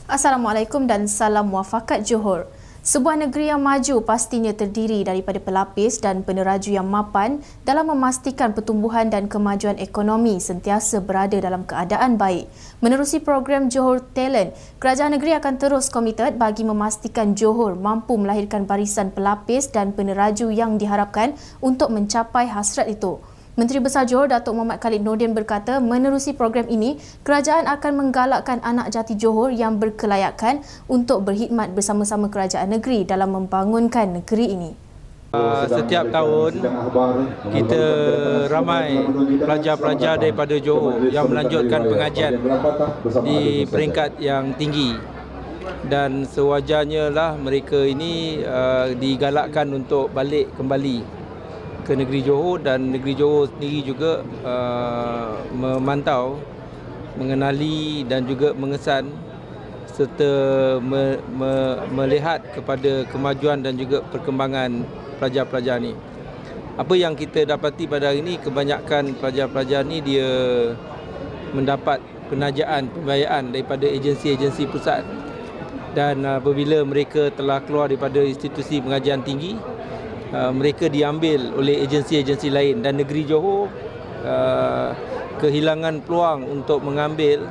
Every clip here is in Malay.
Assalamualaikum dan salam muafakat Johor. Sebuah negeri yang maju pastinya terdiri daripada pelapis dan peneraju yang mapan dalam memastikan pertumbuhan dan kemajuan ekonomi sentiasa berada dalam keadaan baik. Menerusi program Johor Talent, kerajaan negeri akan terus komited bagi memastikan Johor mampu melahirkan barisan pelapis dan peneraju yang diharapkan untuk mencapai hasrat itu. Menteri Besar Johor Datuk Mohamad Khalid Nordin berkata menerusi program ini, kerajaan akan menggalakkan anak jati Johor yang berkelayakan untuk berkhidmat bersama-sama kerajaan negeri dalam membangunkan negeri ini. Setiap tahun kita ramai pelajar-pelajar daripada Johor yang melanjutkan pengajian di peringkat yang tinggi, dan sewajarnya lah mereka ini digalakkan untuk balik kembali ke negeri Johor, dan negeri Johor sendiri juga memantau, mengenali dan juga mengesan serta melihat kepada kemajuan dan juga perkembangan pelajar-pelajar ni. Apa yang kita dapati pada hari ini, kebanyakan pelajar-pelajar ni dia mendapat penajaan, pembiayaan daripada agensi-agensi pusat, dan apabila mereka telah keluar daripada institusi pengajian tinggi, mereka diambil oleh agensi-agensi lain, dan negeri Johor kehilangan peluang untuk mengambil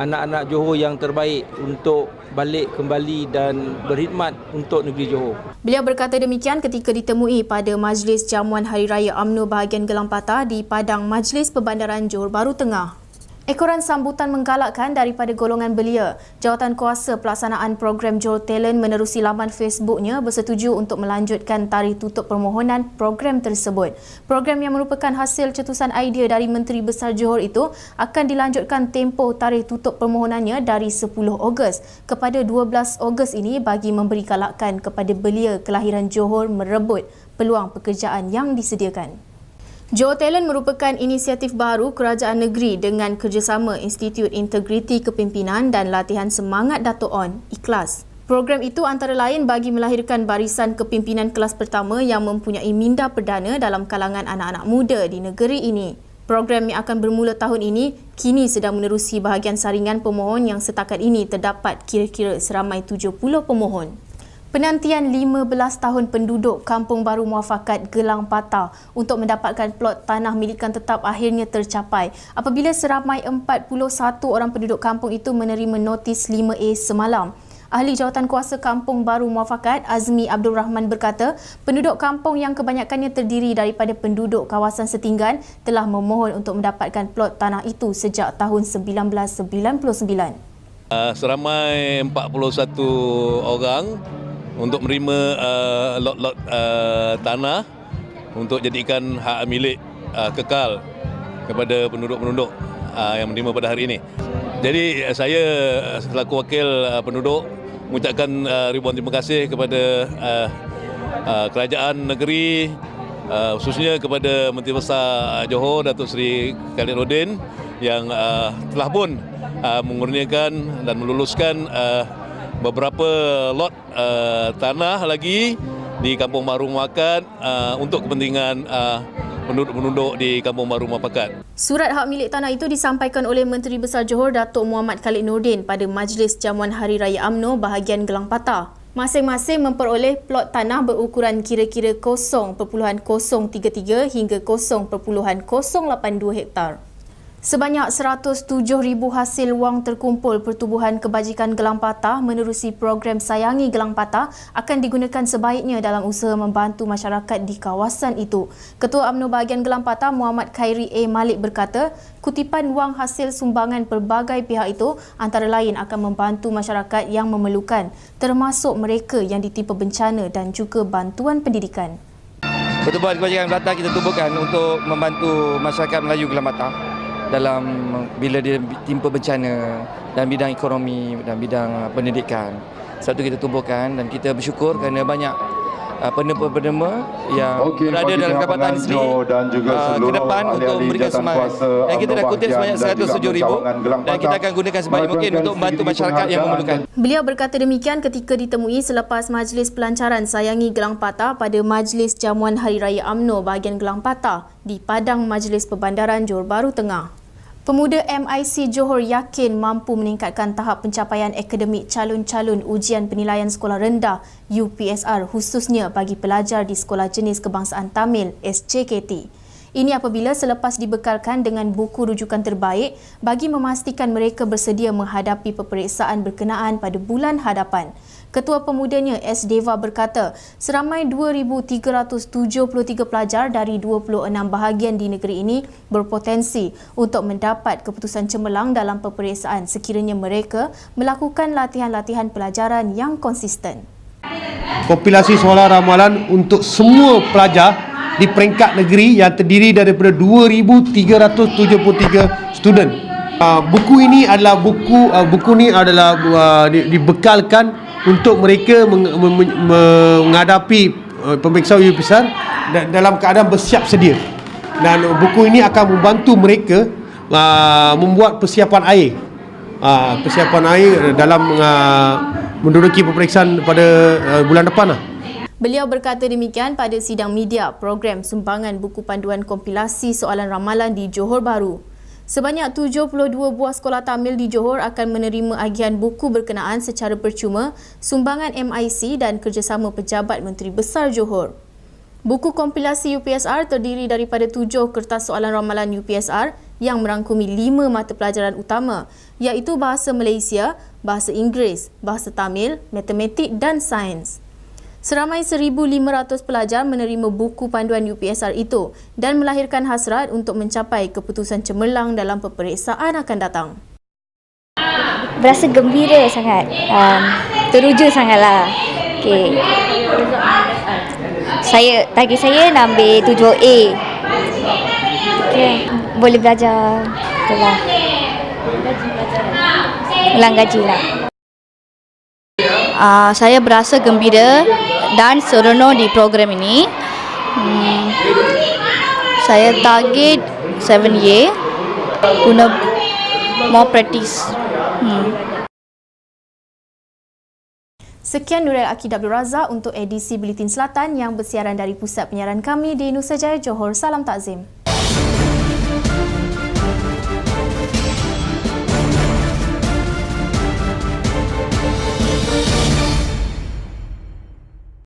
anak-anak Johor yang terbaik untuk balik kembali dan berkhidmat untuk negeri Johor. Beliau berkata demikian ketika ditemui pada Majlis Jamuan Hari Raya UMNO bahagian Gelang Patah di Padang Majlis Perbandaran Johor Bahru Tengah. Ekoran sambutan menggalakkan daripada golongan belia. Jawatan Kuasa Pelaksanaan Program Johor Talent menerusi laman Facebooknya bersetuju untuk melanjutkan tarikh tutup permohonan program tersebut. Program yang merupakan hasil cetusan idea dari Menteri Besar Johor itu akan dilanjutkan tempoh tarikh tutup permohonannya dari 10 Ogos kepada 12 Ogos ini bagi memberi galakan kepada belia kelahiran Johor merebut peluang pekerjaan yang disediakan. Johor Talent merupakan inisiatif baru kerajaan negeri dengan kerjasama Institut Integriti Kepimpinan dan Latihan Semangat Dato' On, Ikhlas. Program itu antara lain bagi melahirkan barisan kepimpinan kelas pertama yang mempunyai minda perdana dalam kalangan anak-anak muda di negeri ini. Program yang akan bermula tahun ini kini sedang menerusi bahagian saringan pemohon yang setakat ini terdapat kira-kira seramai 70 pemohon. Penantian 15 tahun penduduk Kampung Baru Muafakat Gelang Patah untuk mendapatkan plot tanah milikan tetap akhirnya tercapai apabila seramai 41 orang penduduk kampung itu menerima notis 5A semalam. Ahli Jawatan Kuasa Kampung Baru Muafakat Azmi Abdul Rahman berkata, penduduk kampung yang kebanyakannya terdiri daripada penduduk kawasan setinggan telah memohon untuk mendapatkan plot tanah itu sejak tahun 1999. Seramai 41 orang untuk menerima lot-lot tanah untuk jadikan hak milik kekal kepada penduduk-penduduk yang menerima pada hari ini. Jadi saya selaku wakil penduduk mengucapkan ribuan terima kasih kepada kerajaan negeri, khususnya kepada Menteri Besar Johor Datuk Seri Khalid Nordin yang telah pun mengurniakan dan meluluskan beberapa lot tanah lagi di Kampung Baru Muafakat untuk kepentingan penduduk-penduduk di Kampung Baru Muafakat. Surat hak milik tanah itu disampaikan oleh Menteri Besar Johor Datuk Mohamad Khalid Nordin pada Majlis Jamuan Hari Raya UMNO bahagian Gelang Patah. Masing-masing memperoleh plot tanah berukuran kira-kira 0.033 hingga 0.082 hektar. Sebanyak 107,000 hasil wang terkumpul Pertubuhan Kebajikan Gelang Patah menerusi program Sayangi Gelang Patah akan digunakan sebaiknya dalam usaha membantu masyarakat di kawasan itu. Ketua UMNO bahagian Gelang Patah Muhammad Khairi A. Malik berkata, kutipan wang hasil sumbangan pelbagai pihak itu antara lain akan membantu masyarakat yang memerlukan, termasuk mereka yang ditimpa bencana dan juga bantuan pendidikan. Pertubuhan Kebajikan Gelang Patah kita tubuhkan untuk membantu masyarakat Melayu Gelang Patah dalam bila dia timpa bencana dalam bidang ekonomi dan bidang pendidikan. Sebab itu kita tubuhkan dan kita bersyukur kerana banyak penema-penema yang berada dalam Kapatan ini ke depan untuk memberikan semangat. Dan kita dah kutip sebanyak 107,000 dan kita akan gunakan sebaik mungkin untuk membantu masyarakat yang memerlukan. Beliau berkata demikian ketika ditemui selepas majlis pelancaran Sayangi Gelang Patah pada Majlis Jamuan Hari Raya UMNO bahagian Gelang Patah di Padang Majlis Perbandaran Johor Bahru Tengah. Pemuda MIC Johor yakin mampu meningkatkan tahap pencapaian akademik calon-calon ujian penilaian sekolah rendah UPSR khususnya bagi pelajar di Sekolah Jenis Kebangsaan Tamil SJKT. Ini apabila selepas dibekalkan dengan buku rujukan terbaik bagi memastikan mereka bersedia menghadapi peperiksaan berkenaan pada bulan hadapan. Ketua Pemudanya S. Deva berkata, seramai 2,373 pelajar dari 26 bahagian di negeri ini berpotensi untuk mendapat keputusan cemerlang dalam peperiksaan sekiranya mereka melakukan latihan-latihan pelajaran yang konsisten. Kompilasi soalan ramalan untuk semua pelajar di peringkat negeri yang terdiri daripada 2,373 student. Buku ini adalah dibekalkan untuk mereka menghadapi pemeriksaan UPSR dalam keadaan bersiap sedia. Dan buku ini akan membantu mereka membuat persiapan air. Dalam menduduki peperiksaan pada bulan depan. Beliau berkata demikian pada sidang media program sumbangan buku panduan kompilasi soalan ramalan di Johor Bahru. Sebanyak 72 buah sekolah Tamil di Johor akan menerima agihan buku berkenaan secara percuma sumbangan MIC dan kerjasama Pejabat Menteri Besar Johor. Buku kompilasi UPSR terdiri daripada 7 kertas soalan ramalan UPSR yang merangkumi 5 mata pelajaran utama iaitu Bahasa Malaysia, Bahasa Inggeris, Bahasa Tamil, Matematik dan Sains. Seramai 1,500 pelajar menerima buku panduan UPSR itu dan melahirkan hasrat untuk mencapai keputusan cemerlang dalam peperiksaan akan datang. Berasa gembira sangat, teruja sangatlah. Okay. Target saya nak ambil 7A. Okay. Boleh belajar, itulah. Ulang gaji lah. Saya berasa gembira dan seronok di program ini. Saya target 7A guna more practice. Sekian Nurul Akid Abdul Razak untuk edisi Buletin Selatan yang bersiaran dari pusat penyiaran kami di Nusajaya Johor. Salam takzim.